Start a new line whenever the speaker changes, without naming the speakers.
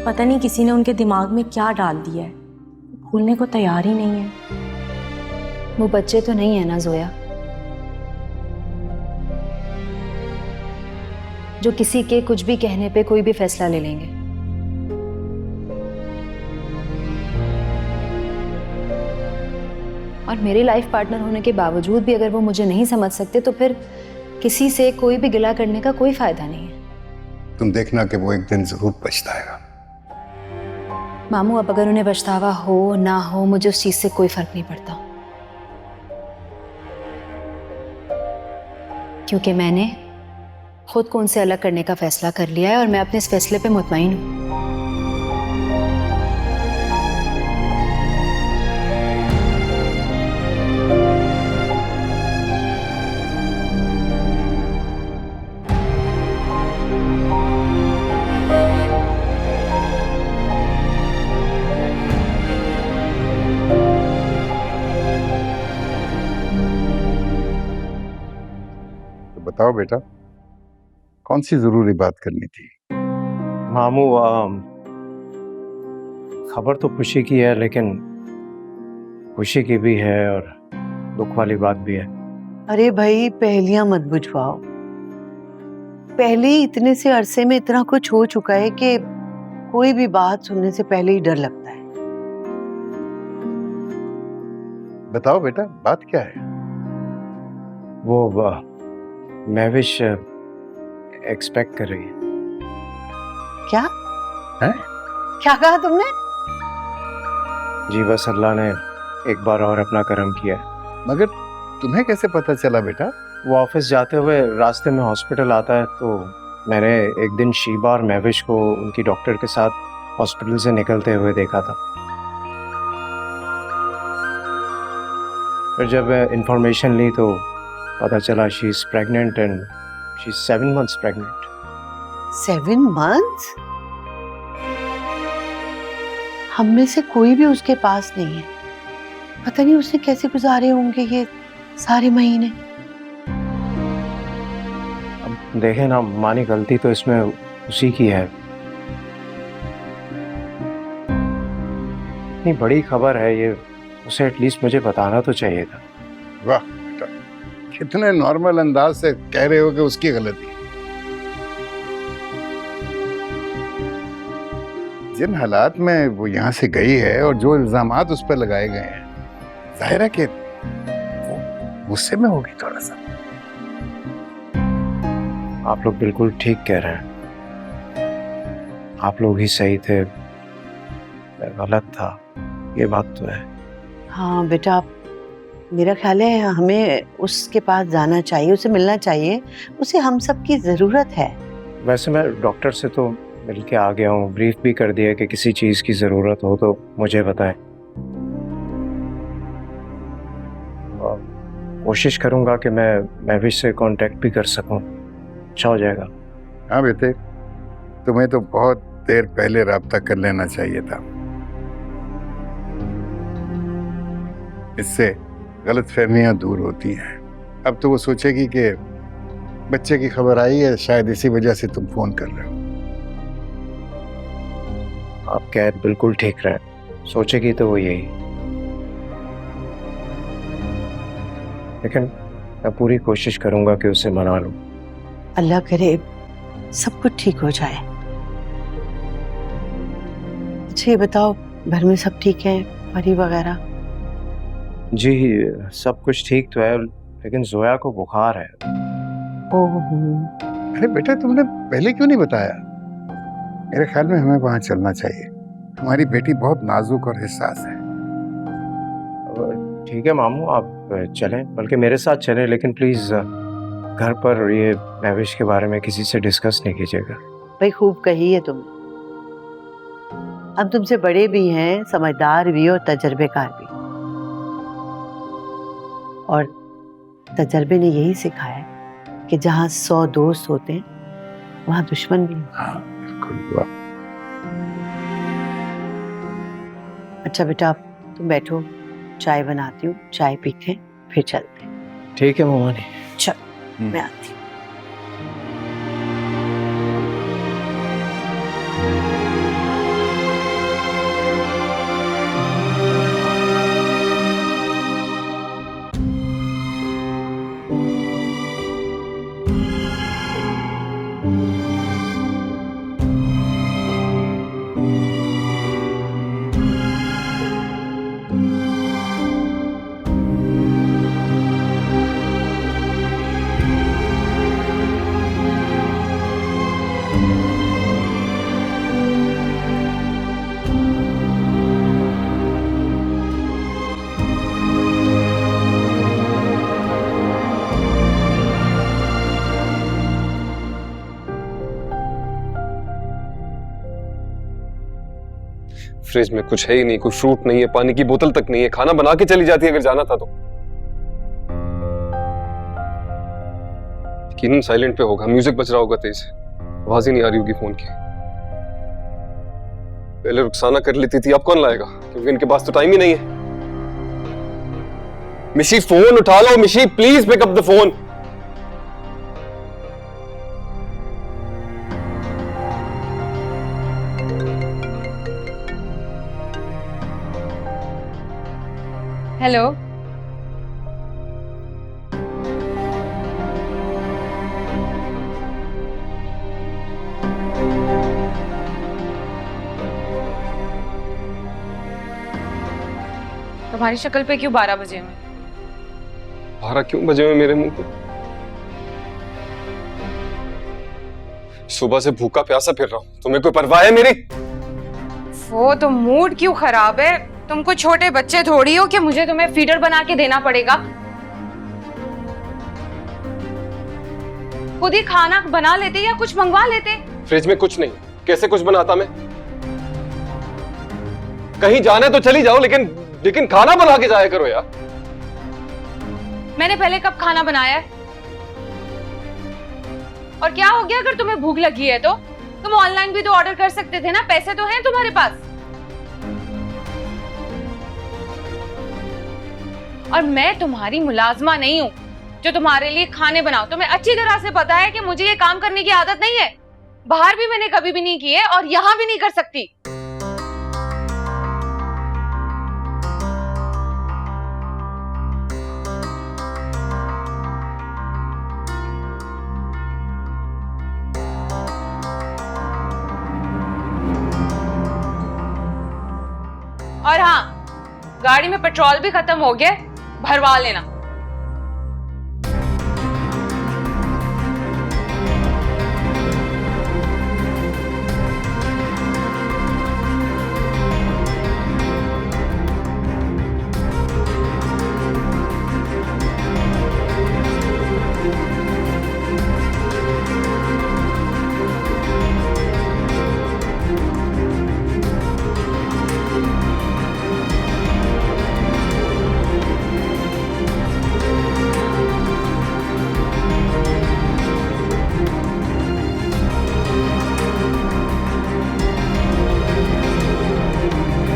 पता नहीं किसी ने उनके दिमाग में क्या डाल दिया है, भूलने को तैयार ही नहीं है।
वो बच्चे तो नहीं है ना जोया, जो किसी के कुछ भी कहने पे कोई भी फैसला ले लेंगे। और मेरे लाइफ पार्टनर होने के बावजूद भी अगर वो मुझे नहीं समझ सकते तो फिर किसी से कोई भी गिला करने का कोई फायदा नहीं है।
तुम देखना कि वो एक दिन जरूर पछताएगा।
मामू, अब अगर उन्हें पछतावा हो ना हो, मुझे उस चीज से कोई फर्क नहीं पड़ता, क्योंकि मैंने खुद को उनसे अलग करने का फैसला कर लिया है और मैं अपने इस फैसले पे मुतमईन हूं।
बताओ बेटा, कौन सी जरूरी बात करनी थी?
मामू, खबर तो खुशी की है, लेकिन खुशी की भी है और दुख वाली बात भी है।
अरे भाई, पहेलियां मत बुझवाओ। पहले ही इतने से अरसे में इतना कुछ हो चुका है कि कोई भी बात सुनने से पहले ही डर लगता है।
बताओ बेटा, बात क्या है?
वो महविश एक्सपेक्ट कर रही है।
क्या
है?
क्या कहा तुमने?
जी, बस अल्लाह ने एक बार और अपना करम किया है।
मगर तुम्हें कैसे पता चला बेटा?
वो ऑफिस जाते हुए रास्ते में हॉस्पिटल आता है, तो मैंने एक दिन शीबा और महविश को उनकी डॉक्टर के साथ हॉस्पिटल से निकलते हुए देखा था। फिर जब इंफॉर्मेशन ली तो पता चला she is pregnant and she is 7 months pregnant.
7 months? हम में से कोई भी उसके पास नहीं है। पता नहीं उसने कैसे गुजारे होंगे ये सारे महीने।
अब देखें ना, मानी गलती तो इसमें उसी की है। इतनी बड़ी खबर है ये, उसे एटलीस्ट मुझे बताना तो चाहिए था।
वाह बेटा, कितने नॉर्मल अंदाज से कह रहे हो कि उसकी गलती है। जिन हालात में वो यहाँ से गई है और जो इल्जामात उस पर लगाए गए हैं, जाहिर है कि वो गुस्से में होगी थोड़ा सा।
आप लोग बिल्कुल ठीक कह रहे हैं, आप लोग ही सही थे, मैं गलत था, ये बात तो है।
हाँ बेटा, मेरा ख्याल है हमें उसके पास जाना चाहिए, उसे मिलना चाहिए, उसे हम सब की जरूरत है।
वैसे मैं डॉक्टर से तो मिल के आ गया हूँ, ब्रीफ भी कर दिया कि किसी चीज़ की ज़रूरत हो तो मुझे बताएं। कोशिश करूँगा कि मैं महविश से कांटेक्ट भी कर सकूँ, अच्छा हो जाएगा।
हाँ बेटे, तुम्हें तो बहुत देर पहले राब्ता कर लेना चाहिए था। इससे गलतफहमियां दूर होती हैं। अब तो वो सोचेगी कि बच्चे की खबर आई है, शायद इसी वजह से तुम फोन कर रहे हो।
आप कह बिल्कुल ठीक रहे, सोचेगी तो वो यही। लेकिन मैं पूरी कोशिश करूंगा कि उसे मना लूं।
अल्लाह करे सब कुछ ठीक हो जाए। अच्छा ये बताओ, घर में सब ठीक है, परी वगैरह?
जी, सब कुछ ठीक तो है, लेकिन जोया को बुखार है।
ओह,
अरे बेटा, तुमने पहले क्यों नहीं बताया? मेरे ख्याल में हमें वहां चलना चाहिए। हमारी बेटी बहुत नाजुक और हिस्सास है।
ठीक है मामू, आप चलें, बल्कि मेरे साथ चलें, लेकिन प्लीज घर पर ये महविश के बारे में किसी से डिस्कस नहीं कीजिएगा।
भाई खूब कही है तुम। अब तुमसे बड़े भी हैं, समझदार भी और तजर्बेकार भी, और तजर्बे ने यही सिखाया है कि जहाँ 100 दोस्त होते हैं वहाँ दुश्मन भी।
हाँ बिल्कुल हुआ।
अच्छा बेटा, तुम बैठो, चाय बनाती हूँ, चाय पीते हैं फिर चलते हैं।
ठीक है मामा जी।
चल मैं आती हूँ।
फ्रिज में कुछ है ही नहीं, कोई फ्रूट नहीं है, पानी की बोतल तक नहीं है, खाना बना के चली जाती अगर जाना था तो। यकीनन साइलेंट पे होगा, म्यूजिक बज रहा होगा तेज, आवाज ही नहीं आ रही होगी फोन की। पहले रुखसाना कर लेती थी, अब कौन लाएगा, क्योंकि इनके पास तो टाइम ही नहीं है। मिशी फोन उठा लो, Mishi please pick up the phone.
Hello.
तुम्हारी शक्ल पे क्यों 12 बजे हुए?
12 क्यों बजे हुए मेरे मुंह पे? सुबह से भूखा प्यासा फिर रहा हूं, तुम्हें कोई परवाह है मेरी?
वो तो मूड क्यों खराब है? तुम कोई छोटे बच्चे थोड़ी हो कि मुझे तुम्हें फीडर बना के देना पड़ेगा। खुद ही खाना बना लेते या कुछ मंगवा लेते।
फ्रिज में कुछ नहीं, कैसे कुछ बनाता मैं? कहीं जाने तो चली जाओ, लेकिन खाना बना के जाया करो यार।
मैंने पहले कब खाना बनाया है? और क्या हो गया अगर तुम्हें भूख लगी है तो? तुम ऑनलाइन भी तो ऑर्डर कर सकते थे ना, पैसे तो हैं तुम्हारे पास। और मैं तुम्हारी मुलाजमा नहीं हूं जो तुम्हारे लिए खाने बनाओ। तुम्हें अच्छी तरह से पता है कि मुझे ये काम करने की आदत नहीं है। बाहर भी मैंने कभी भी नहीं की है और यहां भी नहीं कर सकती। और हाँ, गाड़ी में पेट्रोल भी खत्म हो गया, भरवा लेना।